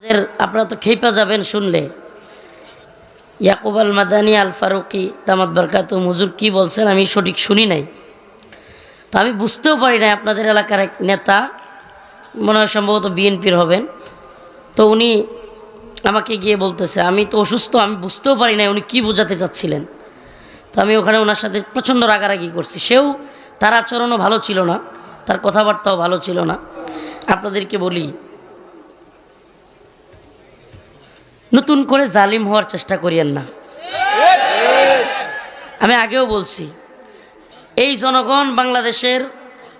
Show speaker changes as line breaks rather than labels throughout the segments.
আপনারা তো খেপা যাবেন শুনলে। ইয়াকুব আল মাদানী আল ফারুকি দামাত বারকাতুহু হুজুর কি বলছেন আমি সঠিক শুনি নাই, তো আমি বুঝতেও পারি নাই। আপনাদের এলাকার এক নেতা, মনে হয় সম্ভবত বিএনপির হবেন, তো উনি আমাকে গিয়ে বলতেছে আমি তো অসুস্থ, আমি বুঝতেও পারি নাই উনি কি বোঝাতে চাচ্ছিলেন। তো আমি ওখানে ওনার সাথে প্রচণ্ড রাগারাগি করছি। সেও, তার আচরণও ভালো ছিল না, তার কথাবার্তাও ভালো ছিল না। আপনাদেরকে বলি, নতুন করে জালিম হওয়ার চেষ্টা করিয়েন না। আমি আগেও বলছি, এই জনগণ বাংলাদেশের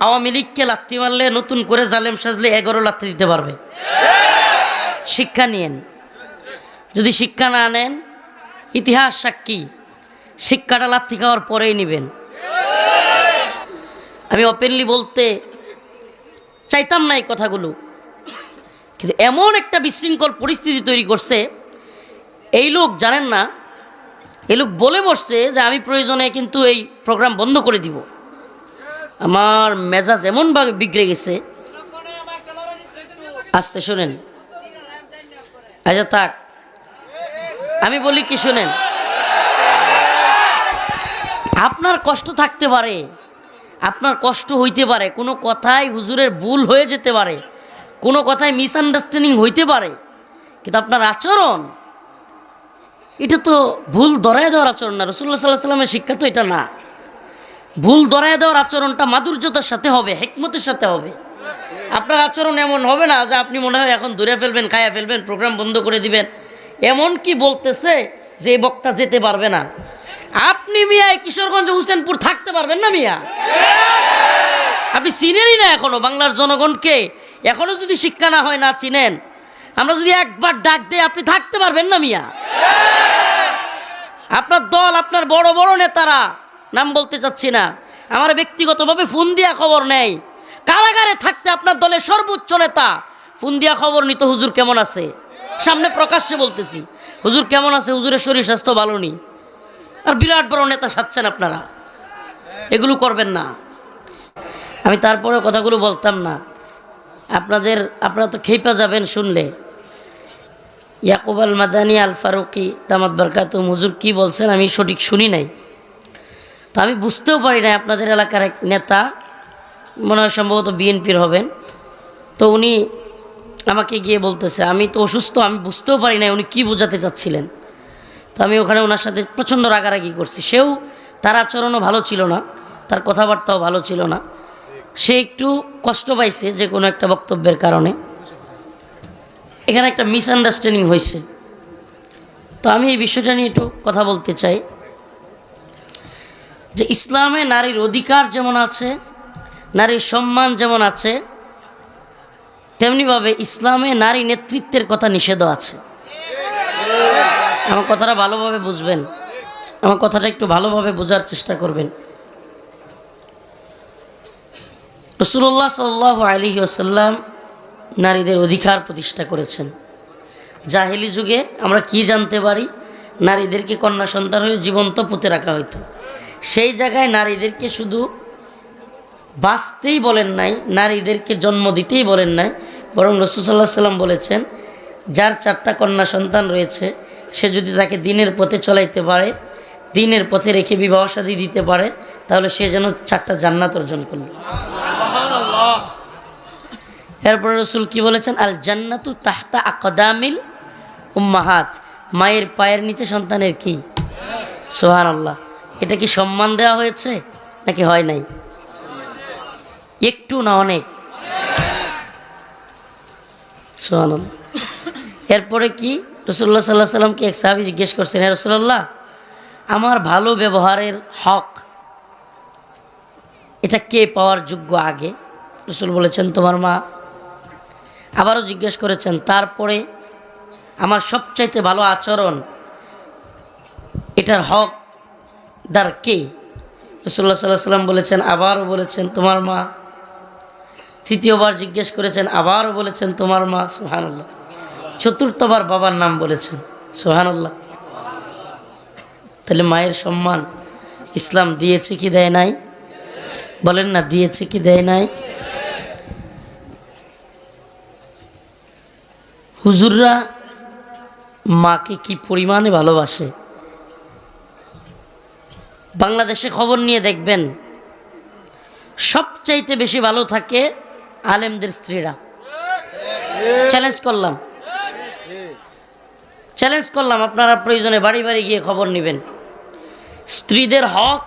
আওয়ামী লীগকে লাথি মারলে নতুন করে জালেম সাজলে 11 লাথি দিতে পারবে। শিক্ষা নিয়েন। যদি শিক্ষা না নেন, ইতিহাস সাক্ষী, শিক্ষাটা লাথি খাওয়ার পরেই নেবেন। আমি ওপেনলি বলতে চাইতাম না এই কথাগুলো, কিন্তু এমন একটা বিশৃঙ্খল পরিস্থিতি তৈরি করছে। এই লোক জানেন না, এই লোক বলে বসছে যে আমি প্রয়োজনে কিন্তু এই প্রোগ্রাম বন্ধ করে দিব। আমার মেজাজ এমনভাবে বিগড়ে গেছে। আস্তে শোনেন, আচ্ছা থাক, আমি বলি কি শোনেন, আপনার কষ্ট থাকতে পারে, আপনার কষ্ট হইতে পারে, কোনো কথায় হুজুরের ভুল হয়ে যেতে পারে, কোনো কথায় মিসআন্ডারস্ট্যান্ডিং হইতে পারে, কিন্তু আপনার আচরণ, এটা তো ভুল ধরায় দেওয়ার আচরণ না। রাসূলুল্লাহ সাল্লাল্লাহু আলাইহি ওয়াসাল্লামের শিক্ষা তো এটা না। ভুল ধরায় দেওয়ার আচরণটা মাধুর্যতার সাথে হবে, হিকমতের সাথে হবে। আপনার আচরণ এমন হবে না যে আপনি মনে হয় এখন ধরে ফেলবেন, খাইয়া ফেলবেন, প্রোগ্রাম বন্ধ করে দিবেন। এমন কি বলতেছে যে এই বক্তা যেতে পারবে না। আপনি মিয়া কিশোরগঞ্জ হুসেনপুর থাকতে পারবেন না মিয়া? আপনি চিনেনই না এখনো বাংলার জনগণকে। এখনো যদি শিক্ষা না হয়, না চিনেন, আমরা যদি একবার ডাক দেই আপনি থাকতে পারবেন না মিয়া? আপনার দল, আপনার বড় বড় নেতারা, নাম বলতে চাচ্ছি না, আমার ব্যক্তিগতভাবে ফোন দিয়া খবর নেই। কারাগারে থাকতে আপনার দলের সর্বোচ্চ নেতা ফোন দিয়া খবর নিত হুজুর কেমন আছে। সামনে প্রকাশ্যে বলতেছি, হুজুর কেমন আছে, হুজুরের শরীর স্বাস্থ্য ভালো নেই। আর বিরাট বড় নেতা সাজছেন আপনারা, এগুলো করবেন না। আমি তারপরে কথাগুলো বলতাম না। আপনারা তো খেপা যাবেন শুনলে। ইয়াকুব আল মাদানী আল ফারুকি দামাত বারকাতুহু হুজুর কি বলছেন আমি সঠিক শুনি নাই, তো আমি বুঝতেও পারি নাই। আপনাদের এলাকার এক নেতা, মনে হয় সম্ভবত বিএনপির হবেন, তো উনি আমাকে গিয়ে বলতেছে আমি তো অসুস্থ, আমি বুঝতেও পারি নাই উনি কি বোঝাতে চাচ্ছিলেন। তো আমি ওখানে ওনার সাথে প্রচণ্ড রাগারাগি করছি। সেও, তার আচরণও ভালো ছিল না, তার কথাবার্তাও ভালো ছিল না। সে একটু কষ্ট পাইছে যে কোনো একটা বক্তব্যের কারণে। এখানে একটা মিসআন্ডারস্ট্যান্ডিং হয়েছে। তো আমি এই বিষয়টা নিয়ে একটু কথা বলতে চাই যে ইসলামে নারীর অধিকার যেমন আছে, নারীর সম্মান যেমন আছে, তেমনিভাবে ইসলামে নারী নেতৃত্বের কথা নিষেধ আছে। আমার কথাটা ভালোভাবে বুঝবেন, আমার কথাটা একটু ভালোভাবে বোঝার চেষ্টা করবেন। রাসূলুল্লাহ সাল্লাল্লাহু আলাইহি ওয়াসাল্লাম নারীদের অধিকার প্রতিষ্ঠা করেছেন। জাহেলি যুগে আমরা কি জানতে পারি, নারীদেরকে কন্যা সন্তান হয়ে জীবন্ত পুঁতে রাখা হইতো। সেই জায়গায় নারীদেরকে শুধু বাঁচতেই বলেন নাই, নারীদেরকে জন্ম দিতেই বলেন নাই, বরং রাসূল সাল্লাল্লাহু আলাইহি ওয়াসাল্লাম বলেছেন যার 4টা কন্যা সন্তান রয়েছে সে যদি তাকে দ্বীনের পথে চলাইতে পারে, দ্বীনের পথে রেখে বিবাহ শাদী দিতে পারে, তাহলে সে যেন 4টা জান্নাত অর্জন করল। এরপরে রাসূল কি বলেছেন, আল জান্নাতু তাহতা আকদামিল উম্মাহাত, মায়ের পায়ের নিচে সন্তানের কি? সুবহানাল্লাহ। এটা কি সম্মান দেওয়া হয়েছে নাকি হয় নাই? একটু না অনেক। সুবহানাল্লাহ। এরপরে কি, রাসূলুল্লাহ সাল্লাল্লাহু আলাইহি ওয়াসাল্লামকে এক সাহাবী জিজ্ঞেস করছেন, হে রাসূলুল্লাহ, আমার ভালো ব্যবহারের হক এটা কে পাওয়ার যোগ্য আগে? রাসূল বলেছেন তোমার মা। আবারও জিজ্ঞেস করেছেন, তারপরে আমার সবচাইতে ভালো আচরণ এটার হকদার কে? রাসূলুল্লাহ সাল্লাল্লাহু আলাইহি ওয়াসাল্লাম বলেছেন, আবারও বলেছেন তোমার মা। তৃতীয়বার জিজ্ঞেস করেছেন, আবারও বলেছেন তোমার মা। সুবহানাল্লাহ। চতুর্থবার বাবার নাম বলেছেন। সুবহানাল্লাহ। তাহলে মায়ের সম্মান ইসলাম দিয়েছে কি দেয় নাই? বলেন না, দিয়েছে কি দেয় নাই? হুজুররা মাকে কি পরিমাণে ভালোবাসে। বাংলাদেশে খবর নিয়ে দেখবেন সবচাইতে বেশি ভালো থাকে আলেমদের স্ত্রীরা। চ্যালেঞ্জ করলাম আপনারা প্রয়োজনে বাড়ি বাড়ি গিয়ে খবর নেবেন। স্ত্রীদের হক,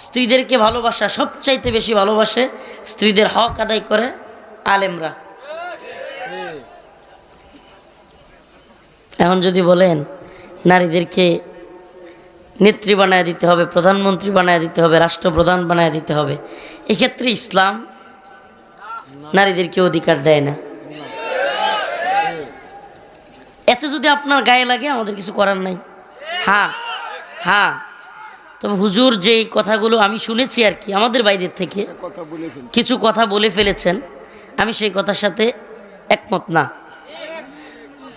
স্ত্রীদেরকে ভালোবাসা সবচাইতে বেশি ভালোবাসে, স্ত্রীদের হক আদায় করে আলেমরা। এখন যদি বলেন নারীদেরকে নেত্রী বানায় দিতে হবে, প্রধানমন্ত্রী বানায় দিতে হবে, রাষ্ট্রপ্রধান বানায় দিতে হবে, এক্ষেত্রে ইসলাম নারীদেরকে অধিকার দেয় না। এতে যদি আপনার গায়ে লাগে আমাদের কিছু করার নাই। হ্যাঁ, তবে হুজুর যেই কথাগুলো আমি শুনেছি আর কি আমাদের বাইরের থেকে কিছু কথা বলে ফেলেছেন, আমি সেই কথার সাথে একমত না।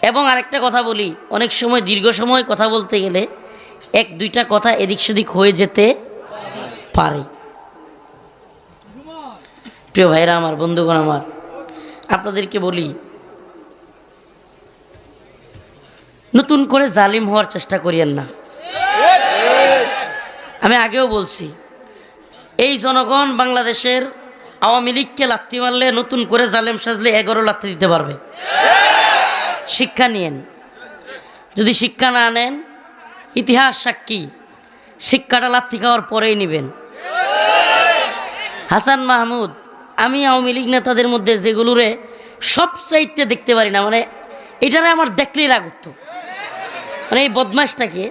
এবং আরেকটা কথা বলি, অনেক সময় দীর্ঘ সময় কথা বলতে গেলে এক দুইটা কথা এদিক সেদিক হয়ে যেতে পারে। প্রিয় ভাইরা আমার, বন্ধুগণ আমার, আপনাদেরকে বলি, নতুন করে জালিম হওয়ার চেষ্টা করিয়েন না। আমি আগেও বলছি, এই জনগণ বাংলাদেশের আওয়ামী লীগকে লাথি মারলে নতুন করে জালেম সাজলে 11 লাথি দিতে পারবে। শিক্ষা নিয়েন। যদি শিক্ষা না নেন, ইতিহাস সাক্ষী, শিক্ষাটা লাথি খাওয়ার পরেই নেবেন। হাসান মাহমুদ, আমি আওয়ামী লীগ নেতাদের মধ্যে যেগুলোরে সবচাইতে দেখতে পারি না, মানে এটারে আমার দেখলেই রাগ উঠতো, মানে এই বদমাশটাকে,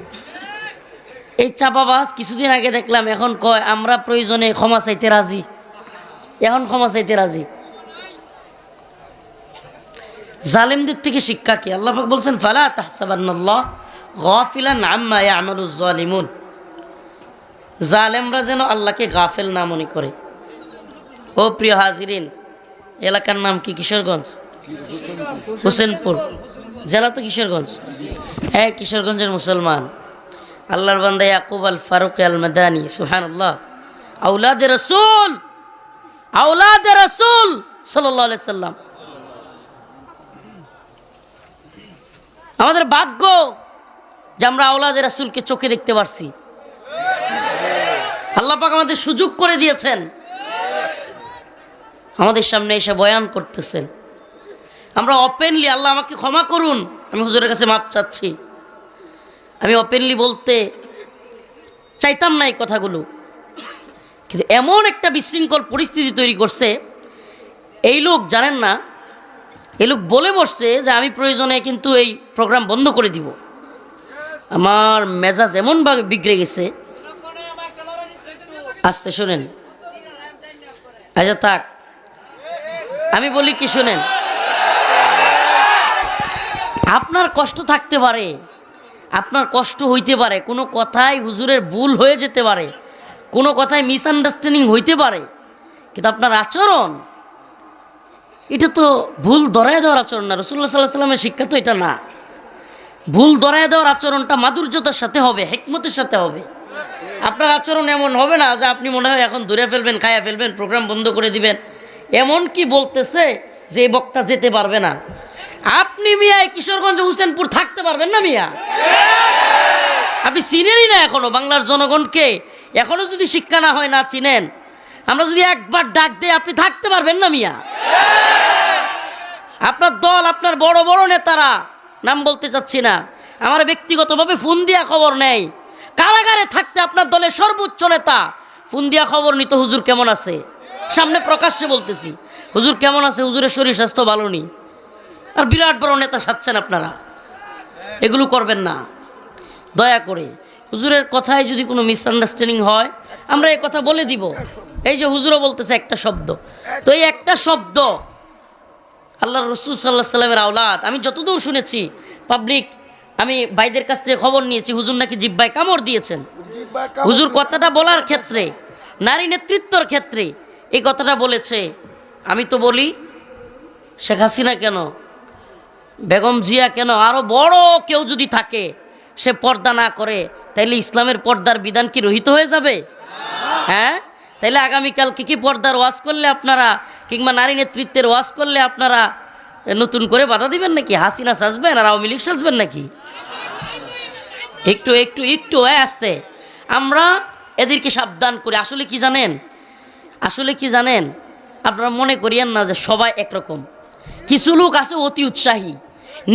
এই চাপাবাজ কিছুদিন আগে দেখলাম এখন কয় আমরা প্রয়োজনে ক্ষমা চাইতে রাজি, এখন ক্ষমা চাইতে রাজি। জালেমদের থেকে শিক্ষা কি? আল্লাহ পাক বলছেন ফালা তাহসাবান্নাল্লাহ গাফিলান আম্মা ইয়ামালুজ জালিমুন, জালেমরা যেন আল্লাহকে গাফেল না মনে করে। ও প্রিয় হাজিরিন, এলাকার নাম কি? কিশোরগঞ্জ, হোসেনপুর, জেলা তো কিশোরগঞ্জ। হ্যাঁ, কিশোরগঞ্জের মুসলমান, আল্লাহর বান্দা ইয়াকুব আল ফারুক আল মাদানী, সুবহানাল্লাহ, আওলাদে রাসূল সাল্লাল্লাহু আলাইহি সাল্লাম। আমাদের ভাগ্য যে আমরা আওলাদে রাসূলকে চোখে দেখতে পারছি। আল্লাহ পাক আমাদের সুযোগ করে দিয়েছেন, আমাদের সামনে এসে বয়ান করতেছেন। আমরা ওপেনলি, আল্লাহ আমাকে ক্ষমা করুন, আমি হুজুরের কাছে মাপ চাচ্ছি, আমি ওপেনলি বলতে চাইতাম না এই কথাগুলো, কিন্তু এমন একটা বিশৃঙ্খল পরিস্থিতি তৈরি করছে। এই লোক জানেন না, এই লোক বলে বসছে যে আমি প্রয়োজনে কিন্তু এই প্রোগ্রাম বন্ধ করে দিব। আমার মেজাজ এমনভাবে বিগড়ে গেছে। আস্তে শোনেন, আচ্ছা থাক, আমি বলি কি শোনেন, আপনার কষ্ট থাকতে পারে, আপনার কষ্ট হইতে পারে, কোনো কথায় হুজুরের ভুল হয়ে যেতে পারে, কোনো কথায় মিসআন্ডারস্ট্যান্ডিং হইতে পারে, কিন্তু আপনার আচরণ এটা তো ভুল ধরায় দেওয়ার আচরণ না। রাসূলুল্লাহ সাল্লাল্লাহু আলাইহি ওয়াসাল্লামের শিক্ষা তো এটা না। ভুল ধরায় দেওয়ার আচরণটা মাধুর্যতার সাথে হবে, হিকমতের সাথে হবে। আপনার আচরণ এমন হবে না যে আপনি মনে হয় এখন ধরে ফেলবেন, খায়া ফেলবেন, প্রোগ্রাম বন্ধ করে দিবেন। এমন কি বলতেছে যে এই বক্তা যেতে পারবে না। আপনি মিয়া এই কিশোরগঞ্জ হোসেনপুর থাকতে পারবেন না মিয়া? আপনি চিনেনই না এখনো বাংলার জনগণকে, এখনো যদি শিক্ষা না হয়, না চিনেন, আমরা যদি একবার ডাক দেই আপনি থাকতে পারবেন না মিয়া? আপনার দল, আপনার বড় বড় নেতারা, নাম বলতে চাচ্ছি না, আমার ব্যক্তিগতভাবে ফোন দিয়া খবর নেই, কারাগারে থাকতে আপনার দলের সর্বোচ্চ নেতা ফোন দিয়া খবর নিত হুজুর কেমন আছে। সামনে প্রকাশ্যে বলতেছি, হুজুর কেমন আছে, হুজুরের শরীর স্বাস্থ্য ভালো নেই, আর বিরাট বড় নেতা সাচ্ছেন আপনারা। এগুলো করবেন না দয়া করে। হুজুরের কথায় যদি কোনো মিসআন্ডারস্ট্যান্ডিং হয় আমরা এই কথা বলে দিব। এই যে হুজুরও বলতেছে একটা শব্দ, তো এই একটা শব্দ আল্লাহ রসুল সাল্লাল্লাহু আলাইহি সাল্লামের আওলাদ, আমি যতদূর শুনেছি পাবলিক, আমি ভাইদের কাছ থেকে খবর নিয়েছি, হুজুর নাকি জিহ্বায় কামড় দিয়েছেন। হুজুর কথাটা বলার ক্ষেত্রে, নারী নেতৃত্বর ক্ষেত্রে এই কথাটা বলেছে। আমি তো বলি শেখ হাসিনা কেন, বেগম জিয়া কেন, আরো বড় কেউ যদি থাকে, সে পর্দা না করে, তাইলে ইসলামের পর্দার বিধান কি রহিত হয়ে যাবে? হ্যাঁ, তাইলে আগামীকালকে কি পর্দার ওয়াজ করলে আপনারা, কিংবা নারী নেতৃত্বের ওয়াজ করলে আপনারা নতুন করে বাধা দিবেন নাকি? হাসিনা সাজবেন আর আওয়ামী লীগ সাজবেন নাকি? একটু একটু একটু আসতে আমরা এদেরকে সাবধান করি। আসলে কি জানেন, আপনারা মনে করিয়েন না যে সবাই একরকম। কিছু লোক আছে অতি উৎসাহী,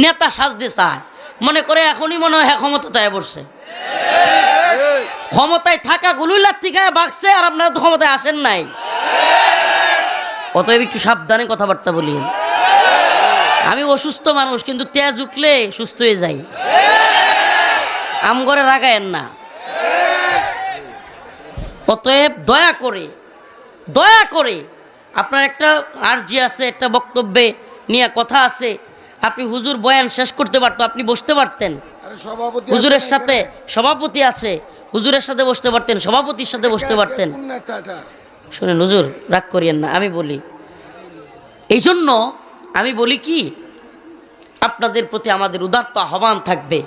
নেতা সাজতে চায়, মনে করে এখনই মনে হয় ক্ষমতায় বসছে। ক্ষমতায় থাকা গুলোই লাত্তি খায় বাগছে, আর আপনারা তো ক্ষমতায় আসেন নাই। অতএব একটু সাবধানে কথাবার্তা বলিয়েন। আমি অসুস্থ মানুষ, কিন্তু তেজ উঠলে সুস্থ হয়ে যাই। আমগরে রাগায়েন না। অতএব দয়া করে আপনার একটা আরজি আছে, একটা বক্তব্যে নিয়ে কথা আছে, আপনি হুজুর বয়ান শেষ করতে পারতো, আপনি বসতে পারতেন। হুজুরের সাথে সভাপতি আছে, হুজুরের সাথে বসতে পারতেন, সভাপতির সাথে বসতে পারতেন। শুনেন হুজুর, রাগ করিয়েন না, আমি বলি। এই জন্য আমি বলি কি, আপনাদের প্রতি আমাদের উদাত্ত আহ্বান থাকবে,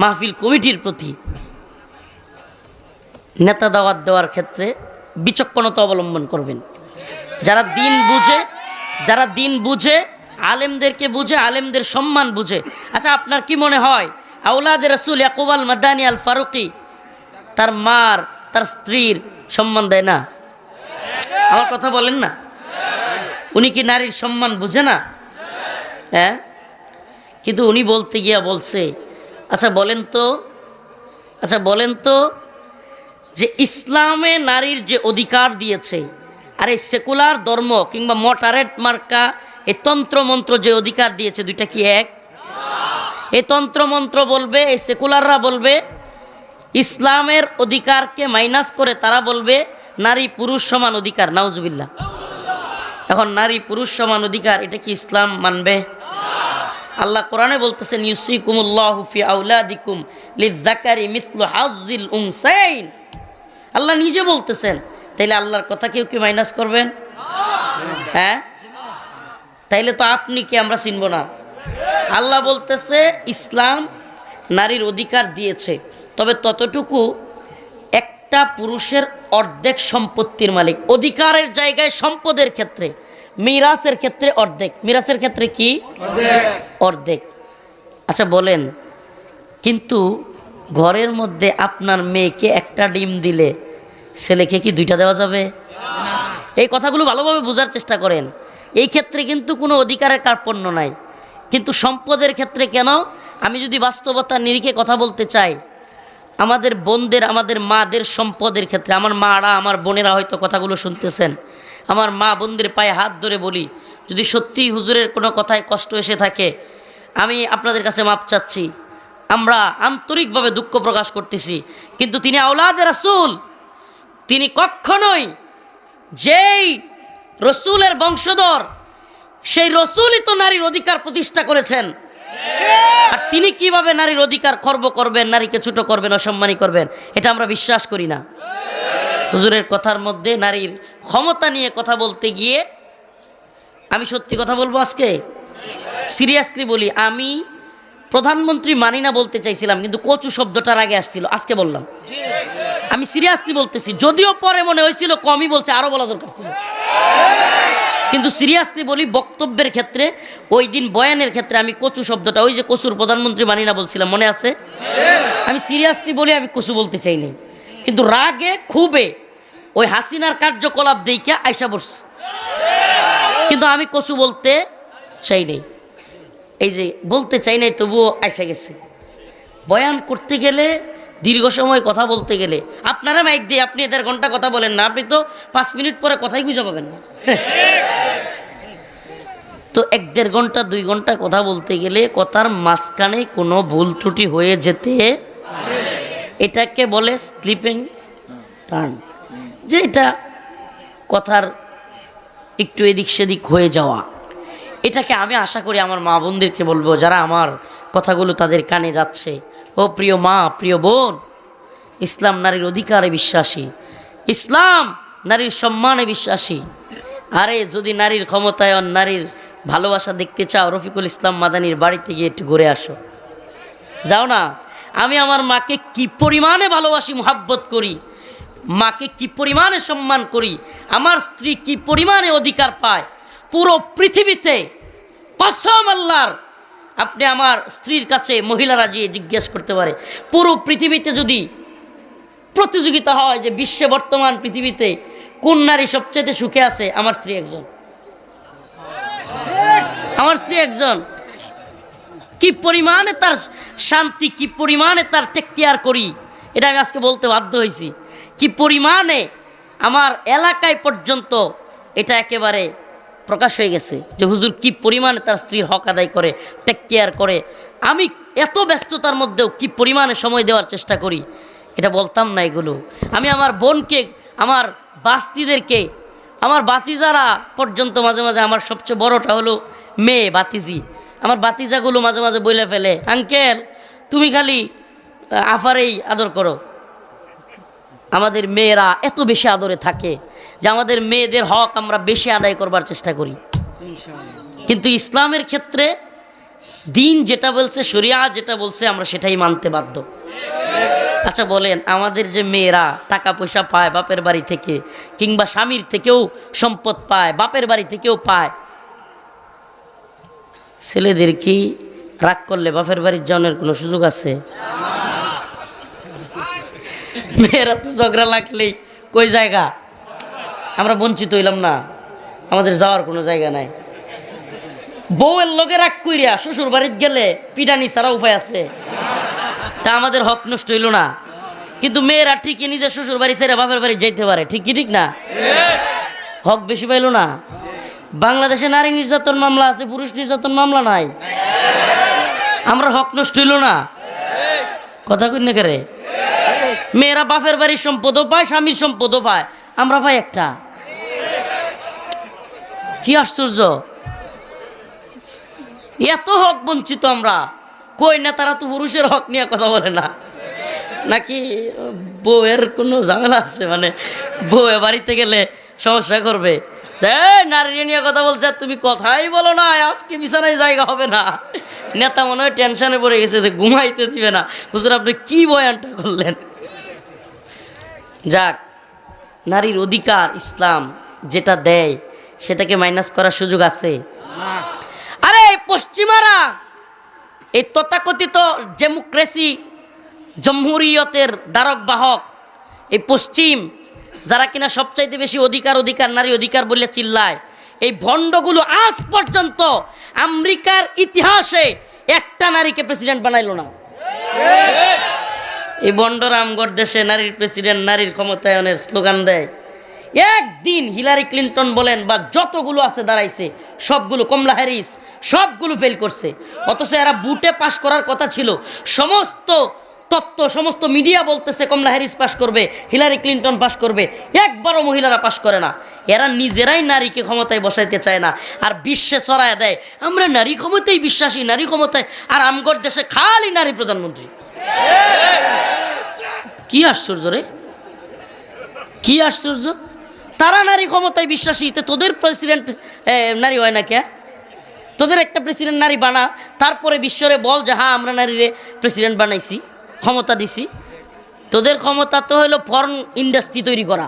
মাহফিল কমিটির প্রতি নেতা দাওয়াত দেওয়ার ক্ষেত্রে বিচক্ষণতা অবলম্বন করবেন। যারা দিন বুঝে আলেমদেরকে বুঝে, আলেমদের সম্মান বুঝে। আচ্ছা, আপনার কি মনে হয় আওলাদে রাসূল ইয়াকুব আল মাদানী আল ফারুকি তার মার, তার স্ত্রীর সম্মান দেয় না? আমার কথা বলেন না। উনি কি নারীর সম্মান বুঝে না? হ্যাঁ, কিন্তু উনি বলতে গিয়া বলছে, আচ্ছা বলেন তো যে ইসলামে নারীর যে অধিকার দিয়েছে, আর এই সেকুলার ধর্ম কিংবা মটারেট মার্কা এই তন্ত্রমন্ত্র যে অধিকার দিয়েছে, দুইটা কি এক? এই তন্ত্রমন্ত্র বলবে, এই সেকুলাররা বলবে ইসলামের অধিকারকে মাইনাস করে তারা বলবে নারী পুরুষ সমান অধিকার। নাউজুবিল্লাহ। এখন নারী পুরুষ সমান অধিকার, এটা কি ইসলাম মানবে? আল্লাহ কোরআনে বলতেছেন ইউসিকুমুল্লাহু ফি আওলাদিকুম লিযযাকারি মিসলু হাযযিল উনসাইন। আল্লাহ নিজে বলতেছেন, তাইলে আল্লাহর কথা কেউ কি মাইনাস করবেন? হ্যাঁ, তাইলে তো আপনি কি আমরা চিনব না? আল্লাহ বলতেছে ইসলাম নারীর অধিকার দিয়েছে, তবে ততটুকু একটা পুরুষের অর্ধেক সম্পত্তির মালিক। অধিকারের জায়গায় সম্পদের ক্ষেত্রে, মিরাসের ক্ষেত্রে অর্ধেক। মিরাসের ক্ষেত্রে কি? অর্ধেক। আচ্ছা বলেন, কিন্তু ঘরের মধ্যে আপনার মেয়েকে একটা ডিম দিলে ছেলেকে কি দুইটা দেওয়া যাবে? এই কথাগুলো ভালোভাবে বোঝার চেষ্টা করেন। এই ক্ষেত্রে কিন্তু কোনো অধিকারের কার্পণ্য নাই, কিন্তু সম্পদের ক্ষেত্রে কেন? আমি যদি বাস্তবতার নিরিখে কথা বলতে চাই, আমাদের বোনদের, আমাদের মাদের সম্পদের ক্ষেত্রে, আমার মারা, আমার বোনেরা হয়তো কথাগুলো শুনতেছেন, আমার মা বোনদের পায়ে হাত ধরে বলি, যদি সত্যি হুজুরের কোনো কথায় কষ্ট এসে থাকে, আমি আপনাদের কাছে মাপ চাচ্ছি। আমরা আন্তরিকভাবে দুঃখ প্রকাশ করতেছি, কিন্তু তিনি আওলাদে রাসূল, তিনি কখনোই যেই রসুলের বংশধর, সেই রসুলই তো নারীর অধিকার প্রতিষ্ঠা করেছেন। আর তিনি কিভাবে নারীর অধিকার খর্ব করবেন, নারীকে ছোট করবেন, অসম্মানী করবেন, এটা আমরা বিশ্বাস করি না। হুজুরের কথার মধ্যে নারীর ক্ষমতা নিয়ে কথা বলতে গিয়ে আমি সত্যি কথা বলবো, আজকে সিরিয়াসলি বলি, আমি প্রধানমন্ত্রী মানি না বলতে চাইছিলাম, কিন্তু কচু শব্দটার আগে আসছিল, আজকে বললাম। আমি সিরিয়াসলি বলতেছি, যদিও পরে মনে হয়েছিল কমই বলছে, আরো বলা দরকার ছিল, কিন্তু সিরিয়াসলি বলি, বক্তব্যের ক্ষেত্রে, ওই দিন বয়ানের ক্ষেত্রে আমি কচু শব্দটা, ওই যে কচুর প্রধানমন্ত্রী মানি না বলছিলাম, মনে আছে? আমি সিরিয়াসলি বলি, আমি কচু বলতে চাইনি, কিন্তু রাগে ক্ষোভে ওই হাসিনার কার্যকলাপ দেখে আইসা বসছে, কিন্তু আমি কচু বলতে চাই নাই। এই যে বলতে চাই নাই, তবুও আইসা গেছে। বয়ান করতে গেলে, দীর্ঘ সময় কথা বলতে গেলে, আপনারা মাইক দিয়ে আপনি 1.5 ঘন্টা কথা বলেন না, আপনি তো 5 মিনিট পরে কথাই খুঁজে পাবেন না। তো 1.5 ঘন্টা 2 ঘন্টা কথা বলতে গেলে কথার মাঝখানে কোনো ভুল ত্রুটি হয়ে যেতে, এটাকে বলে স্লিপিং টার্ন, যে এটা কথার একটু এদিক সেদিক হয়ে যাওয়া। এটাকে আমি আশা করি আমার মা বোনদেরকে বলবো, যারা আমার কথাগুলো তাদের কানে যাচ্ছে, ও প্রিয় মা, প্রিয় বোন, ইসলাম নারীর অধিকারে বিশ্বাসী, ইসলাম নারীর সম্মানে বিশ্বাসী। আরে যদি নারীর ক্ষমতায়ন, নারীর ভালোবাসা দেখতে চাও, রফিকুল ইসলাম মাদানির বাড়িতে গিয়ে একটু ঘুরে আসো, যাও না। আমি আমার মাকে কি পরিমাণে ভালোবাসি, মুহাব্বত করি, মাকে কি পরিমাণে সম্মান করি, আমার স্ত্রী কি পরিমাণে অধিকার পায়, পুরো পৃথিবীতে কসম আল্লাহর, আপনি আমার স্ত্রীর কাছে মহিলারা গিয়ে জিজ্ঞেস করতে পারে, পুরো পৃথিবীতে যদি প্রতিযোগিতা হয় যে বিশ্বে বর্তমান পৃথিবীতে কোন নারী সবচেয়ে সুখে আছে, আমার স্ত্রী একজন। আমার স্ত্রী একজন। কি পরিমাণে তার শান্তি, কি পরিমাণে তার টেক কেয়ার করি, এটা আমি আজকে বলতে বাধ্য হয়েছি। কি পরিমাণে আমার এলাকায় পর্যন্ত এটা একেবারে প্রকাশ হয়ে গেছে যে হুজুর কি পরিমাণে তার স্ত্রীর হক আদায় করে, টেক কেয়ার করে। আমি এত ব্যস্ততার মধ্যেও কি পরিমাণে সময় দেওয়ার চেষ্টা করি, এটা বলতাম না এগুলো। আমি আমার বোনকে, আমার বাস্তিদেরকে, আমার বাতিজারা পর্যন্ত মাঝে মাঝে, আমার সবচেয়ে বড়টা হলো মেয়ে বাতিজি, আমার বাতিজাগুলো মাঝে মাঝে বলে ফেলে, আঙ্কেল তুমি খালি আফারেই আদর করো। আমাদের মেয়েরা এত বেশি আদরে থাকে যে আমাদের মেয়েদের হক আমরা বেশি আদায় করবার চেষ্টা করি। কিন্তু ইসলামের ক্ষেত্রে দিন যেটা বলছে, শরিয়া যেটা বলছে, আমরা সেটাই মানতে বাধ্য। আচ্ছা বলেন, আমাদের যে মেয়েরা টাকা পয়সা পায় বাপের বাড়ি থেকে, কিংবা স্বামীর থেকেও সম্পদ পায়, বাপের বাড়ি থেকেও পায়, ছেলেদের কি রাগ করলে বাপের বাড়ির যাওয়ার কোনো সুযোগ আছে? মেয়েরা তো ঝগড়া লাগলেই কই জায়গা, আমরা বঞ্চিত হইলাম না, আমাদের যাওয়ার কোনো জায়গা নাই। বউয়ের লোকে রাগ কইরা শ্বশুর বাড়িতে গেলে পিডানি ছাড়া উপায় আছে? তা আমাদের হক নষ্ট হইল না। কিন্তু মেয়েরা ঠিকই নিজের শ্বশুর বাড়ি ছেড়ে বাপের বাড়ি যাইতে পারে, ঠিক কি ঠিক না? হক বেশি পাইল না। বাংলাদেশে নারী নির্যাতন মামলা আছে, পুরুষ নির্যাতন মামলা নাই। আমরা হক নষ্ট হইল না? কথা কই না করে? মেয়েরা বাপের বাড়ির সম্পদও পায়, স্বামীর সম্পদও পায়, আমরা পাই একটা। কি আশ্চর্য! এত হক বঞ্চিত আমরা। কই না, তারা তো পুরুষের হক নিয়ে কথা বলে না। নাকি বউয়ের কোনো ঝামেলা আছে, মানে বউয়ে বাড়িতে গেলে সমস্যা করবে, যে নারী নিয়ে কথা বলছে, তুমি কথাই বলো না, আজকে বিছানায় জায়গা হবে না। নেতা মনে হয় টেনশনে পড়ে গেছে যে ঘুমাইতে দিবে না। হুজুর আপনি কি বয়ানটা করলেন? যাক, নারীর অধিকার ইসলাম যেটা দেয় সেটাকে মাইনাস করার সুযোগ আছে? আরে পশ্চিমারা এই তথাকথিত ডেমোক্রেসি, জমহুরিয়তের ধারক বাহক, এই পশ্চিম যারা কিনা সবচাইতে বেশি অধিকার অধিকার নারী অধিকার বলে চিল্লায়, এই ভণ্ডগুলো আজ পর্যন্ত আমেরিকার ইতিহাসে একটা নারীকে প্রেসিডেন্ট বানাইল না। এই ভণ্ডরা আমগর দেশে নারীর প্রেসিডেন্ট, নারীর ক্ষমতায়নের স্লোগান দেয়। একদিন হিলারি ক্লিন্টন বলেন বা যতগুলো আছে দাঁড়াইছে সবগুলো, কমলা হ্যারিস, সবগুলো ফেল করছে। অথচ এরা বুটে পাশ করার কথা ছিল। সমস্ত তত্ত্ব, সমস্ত মিডিয়া বলতেছে কমলা হ্যারিস পাশ করবে, হিলারি ক্লিন্টন পাশ করবে, একবারও মহিলারা পাশ করে না। এরা নিজেরাই নারীকে ক্ষমতায় বসাইতে চায় না, আর বিশ্বে ছড়ায় দেয় আমরা নারী ক্ষমতায় বিশ্বাসী, নারী ক্ষমতায়। আর আমগর দেশে খালি নারী প্রধানমন্ত্রী। কি আশ্চর্য রে, কি আশ্চর্য! তারা নারী ক্ষমতায় বিশ্বাসী, তো তোদের প্রেসিডেন্ট নারী হয় না কে? তোদের একটা প্রেসিডেন্ট নারী বানা, তারপরে বিশ্বরে বল যে হ্যাঁ আমরা নারীরে প্রেসিডেন্ট বানাইছি, ক্ষমতা দিছি। তোদের ক্ষমতা তো হলো ফরেন ইন্ডাস্ট্রি তৈরি করা।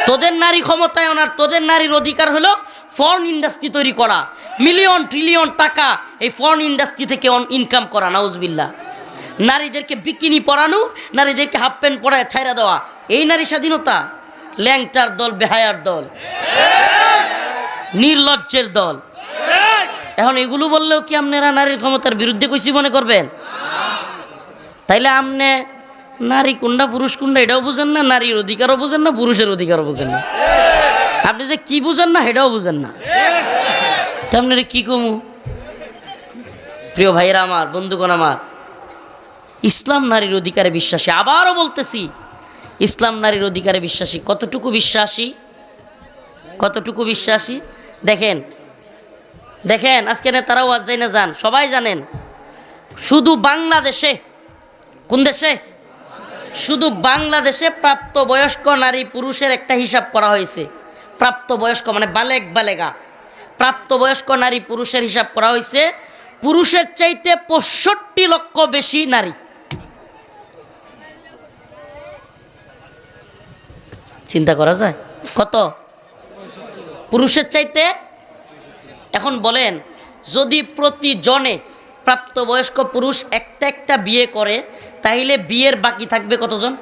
তোদের নারী ক্ষমতায়ন আর তোদের নারীর অধিকার হলো ফরেন ইন্ডাস্ট্রি তৈরি করা, মিলিয়ন ট্রিলিয়ন টাকা এই ফরেন ইন্ডাস্ট্রি থেকে ইনকাম করা। নাউজুবিল্লাহ। নারীদেরকে বিকিনি পরানো, নারীদেরকে হাফ প্যান্ট পরায় ছাইরা দেওয়া, এই নারী স্বাধীনতা? ল্যাংটার দল, বেহায়ার দল, নির্লজ্জের দল। এখন এগুলো বললেও কি আপনারা নারীর ক্ষমতার বিরুদ্ধে কইছি মনে করবেন? তাইলে আপনি নারী কোনটা পুরুষ কোনটা এটাও বুঝেন না, নারীর অধিকারও বুঝেন না, পুরুষের অধিকারও বুঝেন না। আপনি যে কি বুঝেন না সেটাও বুঝেন না। তা আপনারা কি কমু? প্রিয় ভাইয়েরা আমার, বন্ধুগণ আমার, ইসলাম নারীর অধিকারে বিশ্বাসী। আবারও বলতেছি, ইসলাম নারীর অধিকারে বিশ্বাসী। কতটুকু বিশ্বাসী? কতটুকু বিশ্বাসী? দেখেন দেখেন, আজকে নেতারাও আজ যাই না যান, সবাই জানেন শুধু বাংলাদেশে, কোন দেশে? শুধু বাংলাদেশে প্রাপ্তবয়স্ক নারী পুরুষের একটা হিসাব করা হয়েছে। প্রাপ্তবয়স্ক মানে বালেগ বালেগা, প্রাপ্তবয়স্ক নারী পুরুষের হিসাব করা হয়েছে। পুরুষের চাইতে 65 লক্ষ বেশি নারী। চিন্তা করা যায় কত? পুরুষের চাইতে। এখন বলেন যদি প্রতিজনে প্রাপ্তবয়স্ক পুরুষ একটা একটা বিয়ে করে তাহলে বিয়ের বাকি থাকবে কতজন?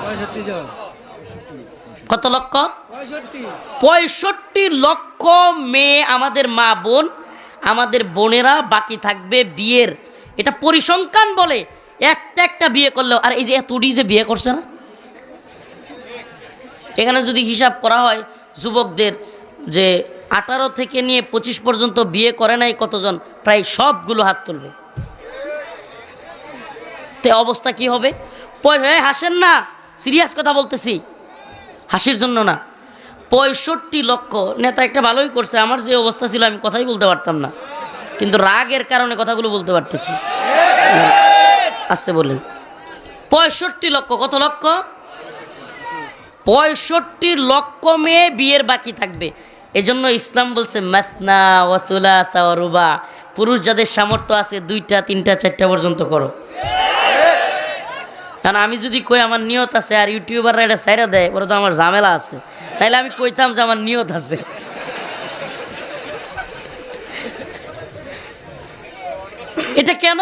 65 জন।
কত লক্ষ?
65।
65 লক্ষ মেয়ে আমাদের মা বোন, আমাদের বোনেরা বাকি থাকবে বিয়ের। এটা পরিসংখ্যান বলে একটা একটা বিয়ে করলেও। আর এই যে এতটি যে বিয়ে করছে না, এখানে যদি হিসাব করা হয় যুবকদের যে 18 থেকে নিয়ে 25 পর্যন্ত বিয়ে করে নাই কতজন, প্রায় সবগুলো হাত তুলবে। তে অবস্থা কি হবে? হাসেন না, সিরিয়াস কথা বলতেছি, হাসির জন্য না। 65 লক্ষ নেতা একটা ভালোই করছে। আমার যে অবস্থা ছিল আমি কথাই বলতে পারতাম না, কিন্তু রাগের কারণে কথাগুলো বলতে পারতেছি। আসতে বললেন 65 লক্ষ। কত লক্ষ? 65 লক্ষ মেয়ে বিয়ের বাকি থাকবে। এজন্য ইসলাম বলছে মাসনা ওয়া সুলাসা ওয়া রুবা, পুরুষ যাদের সামর্থ্য আছে 2টা 3টা 4টা পর্যন্ত করো। কারণ আমি যদি কই আমার নিয়ত আছে আর ইউটিউবাররা এটা সাইরা দেয়, ওরা তো আমার ঝামেলা আছে, তাইলে আমি কইতাম যে আমার নিয়ত আছে। এটা কেন?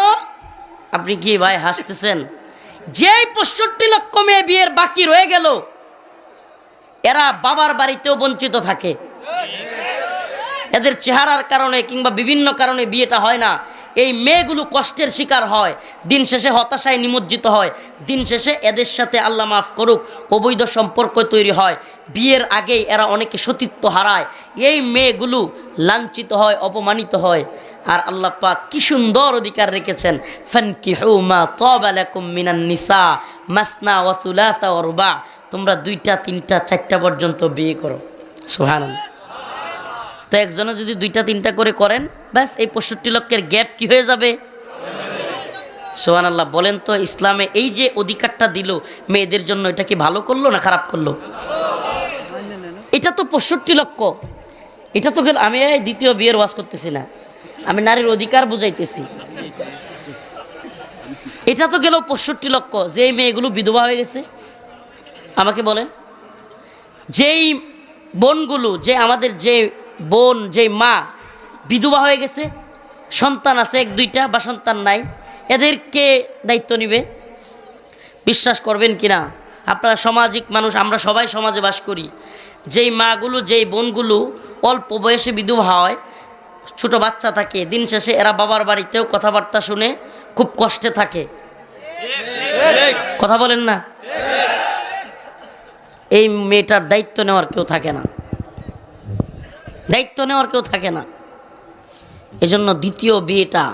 আপনি কি ভাই হাসতেছেন? যেই 65 লক্ষ মেয়ে বিয়ের বাকি রয়ে গেল, এরা বাবার বাড়িতেও বঞ্চিত থাকে। এদের চেহারার কারণে কিংবা বিভিন্ন কারণে বিয়েটা হয় না। এই মেয়েগুলো কষ্টের শিকার হয়, দিন শেষে হতাশায় নিমজ্জিত হয়, দিন শেষে এদের সাথে আল্লাহ মাফ করুক অবৈধ সম্পর্ক তৈরি হয়। বিয়ের আগেই এরা অনেকে সতীত্ব হারায়। এই মেয়েগুলো লাঞ্ছিত হয়, অপমানিত হয়। আর আল্লাহ পাক কি সুন্দর অধিকার রেখেছেন, ফানকিহু মা তাবা লাকুম মিনান নিসা মাসনা ওয়া সুলাসা ওয়া রুবা, তোমরা 2টা 3টা 4টা পর্যন্ত বিয়ে করো। সুবহানাল্লাহ। তো একজনে যদি 2টা 3টা করে করেন, ব্যাস এই 65 লক্ষের গ্যাপ কি হয়ে যাবে? সুবহানাল্লাহ। বলেন তো ইসলামে এই যে অধিকারটা দিল মেয়েদের জন্য, এটা কি ভালো করলো না খারাপ করলো? এটা তো 65 লক্ষ। এটা তো গেল, আমি এই দ্বিতীয় বিয়ের ওয়াজ করতেছি না, আমি নারীর অধিকার বুঝাইতেছি। এটা তো গেল 65 লক্ষ। যেই মেয়েগুলো বিধবা হয়ে গেছে, আমাকে বলেন, যেই বোনগুলো, যে আমাদের যে বোন, যে মা বিধবা হয়ে গেছে, সন্তান আছে 1-2টা বা সন্তান নাই, এদেরকে দায়িত্ব নিবে? বিশ্বাস করবেন কিনা আপনারা সামাজিক মানুষ, আমরা সবাই সমাজে বাস করি। যেই মাগুলো, যেই বোনগুলো অল্প বয়সে বিধবা হয়, ছোট বাচ্চা থাকে, দিন শেষে এরা বাবার বাড়িতেও কথাবার্তা শুনে খুব কষ্টে থাকে। কথা বলেন না? এই মেয়েটার দায়িত্ব নেওয়ার কেউ থাকে না, দায়িত্ব নেওয়ার কেউ থাকে না। এজন্য দ্বিতীয় বিয়েটা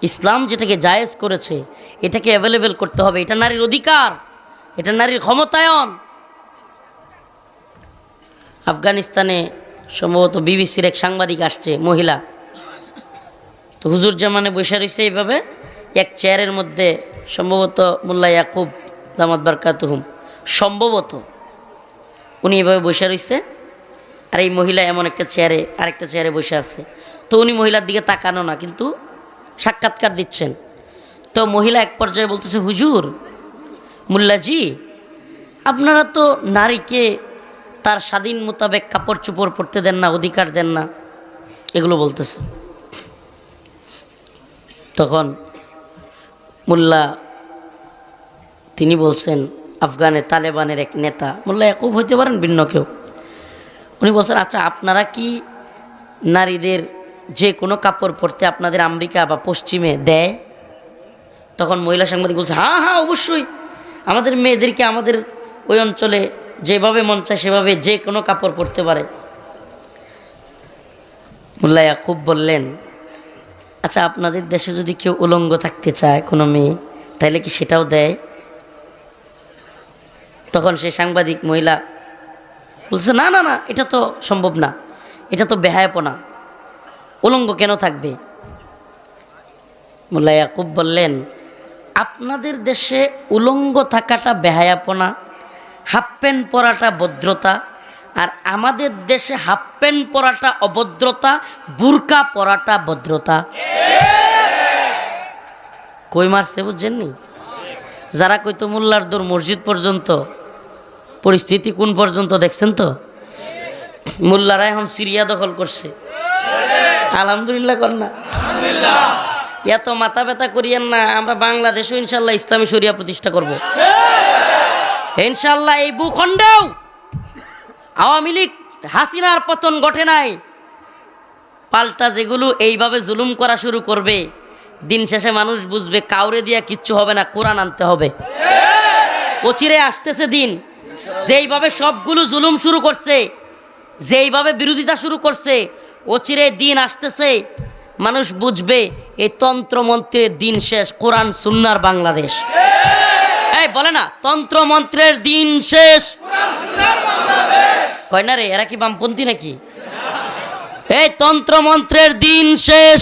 ইসলাম যেটাকে জায়েজ করেছে, এটাকে অ্যাভেলেবেল করতে হবে। এটা নারীর অধিকার, এটা নারীর ক্ষমতায়ন। আফগানিস্তানে সম্ভবত বিবিসির এক সাংবাদিক আসছে, মহিলা, তো হুজুর জামানে বসে রয়েছে এইভাবে এক চেয়ারের মধ্যে, সম্ভবত মোল্লা ইয়াকুব দামাত বারকাতুহুম, সম্ভবত উনি এইভাবে বসে রয়েছে, আর এই মহিলা এমন একটা চেয়ারে, আরেকটা চেয়ারে বসে আছে। তো উনি মহিলার দিকে তাকানো না, কিন্তু সাক্ষাৎকার দিচ্ছেন। তো মহিলা এক পর্যায়ে বলতেছে, হুজুর, মোল্লাজি, আপনারা তো নারীকে তার স্বাধীন মোতাবেক কাপড় চোপড় পরতে দেন না, অধিকার দেন না, এগুলো বলতেছে। তখন মোল্লা তিনি বলছেন, আফগানে তালেবানের এক নেতা, মোল্লা ইয়াকুব হইতে পারেন, ভিন্ন কেউ, উনি বলছেন, আচ্ছা আপনারা কি নারীদের যে কোনো কাপড় পরতে আপনাদের আমেরিকা বা পশ্চিমে দেয়? তখন মহিলা সাংবাদিক বলছে, হ্যাঁ হ্যাঁ অবশ্যই, আমাদের মেয়েদেরকে আমাদের ওই অঞ্চলে যেভাবে মন চায় সেভাবে যে কোনো কাপড় পরতে পারে। মোল্লা ইয়াকুব বললেন, আচ্ছা আপনাদের দেশে যদি কেউ উলঙ্গ থাকতে চায় কোনো মেয়ে, তাহলে কি সেটাও দেয়? তখন সেই সাংবাদিক মহিলা বলছে, না না না, এটা তো সম্ভব না, এটা তো বেহায়াপনা, উলঙ্গ কেন থাকবে? মোল্লা ইয়াকুব বললেন, আপনাদের দেশে উলঙ্গ থাকাটা বেহায়াপনা, হাফ প্যান্ট পরাটা ভদ্রতা, আর আমাদের দেশে হাফ প্যান্ট পরাটা অভদ্রতা, বুরকা পরাটা ভদ্রতা। কই মারছে বুঝছেননি? যারা কইতো মোল্লার দৌড় মসজিদ পর্যন্ত, পরিস্থিতি কোন পর্যন্ত দেখছেন তো? মোল্লারা এখন সিরিয়া দখল করছে, আলহামদুলিল্লাহ কর না। এত মাথা ব্যথা করিয়েন না, আমরা বাংলাদেশও ইনশাল্লাহ ইসলামী শরিয়া প্রতিষ্ঠা করব ইনশাল্লাহ। এই ভূখণ্ডেও আওয়ামী লীগ হাসিনার পতন ঘটে নাই, পাল্টা যেগুলো এইভাবে জুলুম করা শুরু করবে, দিন শেষে মানুষ বুঝবে কাউরে দিয়া কিচ্ছু হবে না, কোরআন আনতে হবে। অচিরে আসতেছে দিন, যেইভাবে সবগুলো জুলুম শুরু করছে, যেইভাবে বিরোধিতা শুরু করছে, অচিরে দিন আসতেছে, মানুষ বুঝবে এই তন্ত্রমন্ত্রের দিন শেষ, কোরআন সুন্নাহর বাংলাদেশ। এই বলে না তন্ত্রমন্ত্রের দিন শেষ, কয় না রে, এরা কি বামপন্থী নাকি? এই তন্ত্রমন্ত্রের দিন শেষ,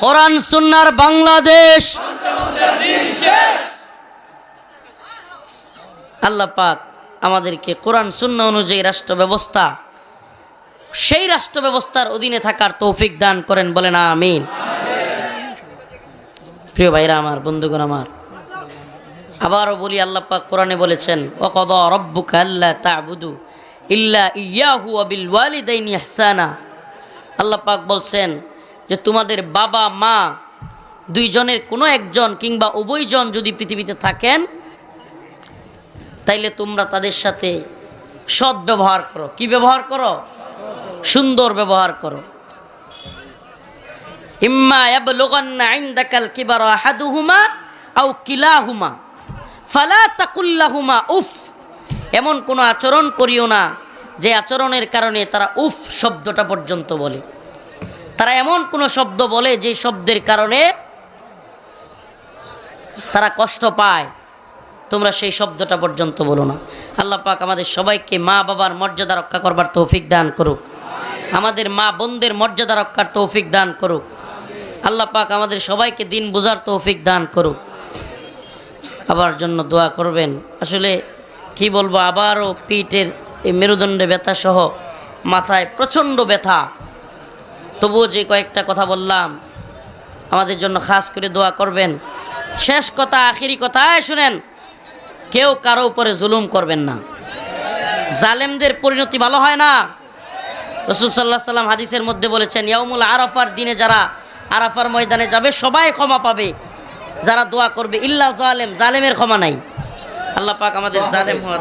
কোরআন সুন্নাহর বাংলাদেশ। আল্লাহ পাক আমাদেরকে কোরআন সুন্নাহ অনুযায়ী রাষ্ট্র ব্যবস্থা, সেই রাষ্ট্র ব্যবস্থার অধীনে থাকার তৌফিক দান করেন, বলেন আমিন। প্রিয় ভাইরা আমার, বন্ধুগণ আমার, আবারও বলি, আল্লাহ পাক কোরআনে বলেছেন ওয়াকাদা রাব্বুকা আল্লা তা'বুদু ইল্লা ইয়াহু ওয়া বিল ওয়ালিদাইনি ইহসানা। আল্লাহ পাক বলছেন যে তোমাদের বাবা মা দুইজনের কোনো একজন কিংবা উভয়জন যদি পৃথিবীতে থাকেন, তাইলে তোমরা তাদের সাথে সৎ ব্যবহার করো। কি ব্যবহার করো? সুন্দর ব্যবহার করো। ইম্মা ইয়াবলুগান্না ইনদাকাল কিবারা আহাদুহুমা আও কিলাহুমা ফালা তাকুল লাহুমা উফ। এমন কোনো আচরণ করিও না যে আচরণের কারণে তারা উফ শব্দটা পর্যন্ত বলে। তারা এমন কোনো শব্দ বলে যে শব্দের কারণে তারা কষ্ট পায়, তোমরা সেই শব্দটা পর্যন্ত বলো না। আল্লাহ পাক আমাদের সবাইকে মা বাবার মর্যাদা রক্ষা করবার তৌফিক দান করুক, আমাদের মা বোনদের মর্যাদা রক্ষার তৌফিক দান করুক। আল্লাহ পাক আমাদের সবাইকে দিন বোঝার তৌফিক দান করুক। আবার জন্য দোয়া করবেন। আসলে কি বলবো, আবারও পিঠের এই মেরুদণ্ডে ব্যথা সহ মাথায় প্রচণ্ড ব্যথা, তবুও যে কয়েকটা কথা বললাম আমাদের জন্য খাস করে দোয়া করবেন। শেষ কথা, আখিরি কথা, শুনেন, কেউ কারো উপরে জুলুম করবেন না। জালেমদের পরিণতি ভালো হয় না। রাসূল সাল্লাল্লাহু আলাইহি সাল্লাম হাদিসের মধ্যে বলেছেন, ইয়াউমুল আরাফার দিনে যারা আরাফার ময়দানে যাবে সবাই ক্ষমা পাবে, যারা দোয়া করবে ইল্লা জালেম, জালেমের ক্ষমা নাই। আল্লাহ পাক আমাদের জালেম হওয়া